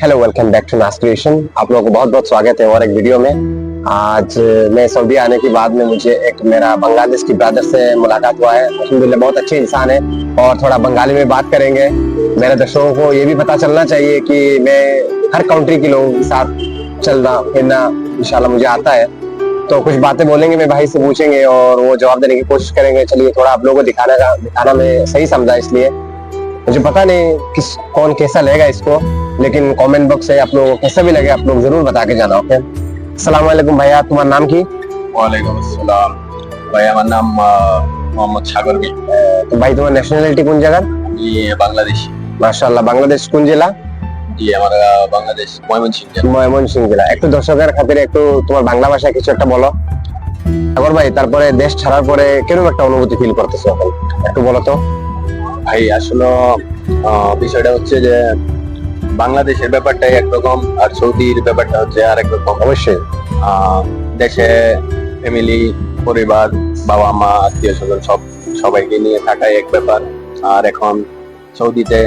Hello welcome back to नास creation. आप लोगों को बहुत बहुत स्वागत है और एक वीडियो में। आज मैं सऊदी आने के बाद में मुझे एक मेरा बांग्लादेश की ब्रदर से मुलाकात हुआ है। अल्हम्दुलिल्लाह बहुत अच्छे इंसान है और थोड़ा बंगाली में बात करेंगे। मेरे दर्शकों को ये भी पता चलना चाहिए कि मैं हर कंट्री के लोगों के साथ चलना फिरना इंशाल्लाह मुझे आता है। तो कुछ बातें बोलेंगे, मैं भाई से पूछेंगे और वो जवाब देने की कोशिश करेंगे। चलिए थोड़ा आप लोगों को दिखाना मैं सही समझा, इसलिए मुझे पता नहीं कौन कैसा लेगा इसको, लेकिन कमेंट बॉक्स है, आप लोगों को कैसा भी लगे आप लोग जरूर बता के जाना। ओके, अस्सलाम वालेकुम भैया, तुम्हारा नाम की? वालेकुम अस्सलाम भाई, আমার নাম মোহাম্মদ সাগর মিয়া। तो भाई तुम्हारा नेशनलिटी কোন জায়গার? জি বাংলাদেশী। মাশাআল্লাহ, বাংলাদেশ কোন জেলা? জি আমার বাংলাদেশ ময়মনসিংহ। ময়মনসিংহ জেলা। একটু দর্শকের খাতিরে একটু তোমার বাংলা ভাষায় কিছু একটা বলো সাগর ভাই। তারপরে দেশ ছাড়ার পরে কিরকম একটা অনুভূতি ফিল করতেছো এখন একটু বলো তো ভাই। আসলে বিষয়টা হচ্ছে যে বাংলাদেশের ব্যাপারটাই একরকম আর সৌদির ব্যাপারটা হচ্ছে আরেক রকম। অবশ্যই দেশে ফ্যামিলি, পরিবার, বাবা মা, আত্মীয় স্বজন সবাইকে নিয়ে থাকাই এক ব্যাপার। আর এখন সৌদিতে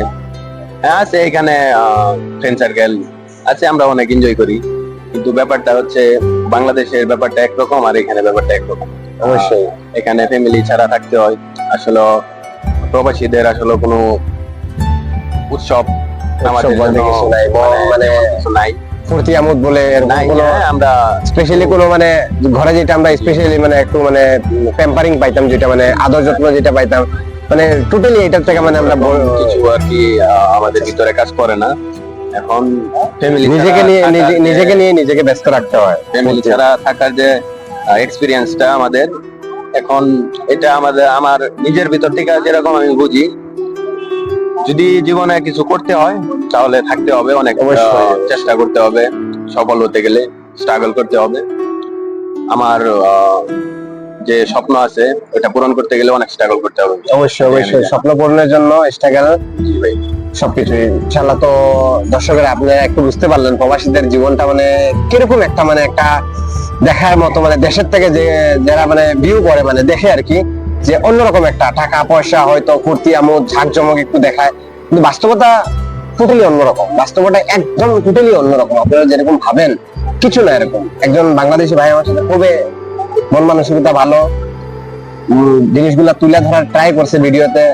আছে, এখানে ফ্রেন্ড সার্কেল আছে, আমরা অনেক এনজয় করি। কিন্তু ব্যাপারটা হচ্ছে বাংলাদেশের ব্যাপারটা একরকম আর এখানে ব্যাপারটা একরকম। অবশ্যই এখানে ফ্যামিলি ছাড়া থাকতে হয়। আসলে প্রবাসীদের আসলে কোনো উৎসব আমাদের বলতে কিছু নাই, মানে কিছু নাই, ফুর্তি আমোদ বলে এরকম কোনো আমরা স্পেশালি কোনো মানে ঘরে যেটা আমরা স্পেশালি মানে একটু মানে প্যাম্পারিং পাইতাম, যেটা মানে আদর যত্ন যেটা পাইতাম, মানে টোটালি এটার থেকে মানে আমরা কিছু আর কি আমাদের ভিতরে কাজ করে না। এখন ফ্যামিলি নিজেকে ব্যস্ত রাখতে হয়। ফ্যামিলি ছাড়া থাকার যে এক্সপিরিয়েন্সটা আমাদের এখন, এটা আমার নিজের ভিতর থেকে যেরকম আমি বুঝি, যদি জীবনে কিছু করতে হয় তাহলে থাকতে হবে, অনেক চেষ্টা করতে হবে, সফল হতে গেলে স্ট্রাগল করতে হবে। আমার যে স্বপ্ন আছে ওটা পূরণ করতে গেলে অনেক স্ট্রাগল করতে হবে। অবশ্যই স্বপ্ন পূরণের জন্য স্ট্রাগল সবকিছুই ইনশাআল্লাহ। তো দর্শকেরা আপনারা একটু বুঝতে পারলেন প্রবাসীদের জীবনটা মানে কিরকম একটা মানে একটা দেখার মতো, মানে দেশের থেকে যে যারা মানে ভিউ করে মানে দেখে আর কি, যে অন্যরকম একটা টাকা পয়সা হয়তো ফুর্তি আমোদ ঝাঁকজমক একটু দেখায়, কিন্তু বাস্তবতা টোটালি অন্যরকম। বাস্তবতা একদম টোটালি অন্যরকম। আপনারা যেরকম ভাবেন কিছু না এরকম। একজন বাংলাদেশি ভাই আমার সাথে খুবই মন মানসিকতা ভালো, জিনিসগুলা তুলে ধরার ট্রাই করছে ভিডিওতে।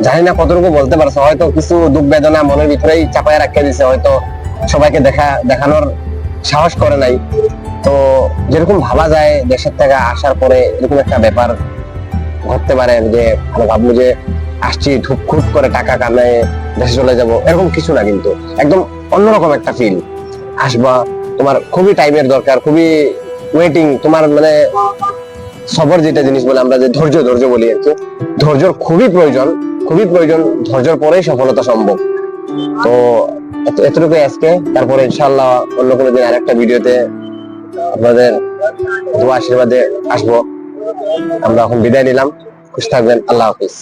জানি না কতটুকু বলতে পারছে, হয়তো কিছু দুঃখ বেদনা মনের ভিতরেই চাপায় রাখিয়ে দিছে, হয়তো সবাইকে দেখানোর সাহস করে নাই। তো যেরকম ভাবা যায় দেশের থেকে আসার পরে এরকম একটা ব্যাপার ঘটতে পারে যে আমি ভাববো যে আসছি খুব করে টাকা কামায় দেশে চলে যাব, এরকম কিছু না। কিন্তু একদম অন্যরকম একটা ফিল। আসবা, তোমার খুবই টাইমের দরকার, খুবই ওয়েটিং, তোমার মানে সবর যেটা জিনিস বলে আমরা যে ধৈর্য বলি আর কি, ধৈর্যর খুবই প্রয়োজন। ধৈর্যর পরেই সফলতা সম্ভব। তো এতটুকু আজকে, তারপরে ইনশাআল্লাহ অন্য কোনো দিন আরেকটা ভিডিওতে আপনাদের দোয়া আশীর্বাদে আসবো। আমরা এখন বিদায় নিলাম, খুশ থাকবেন, আল্লাহ হাফিজ।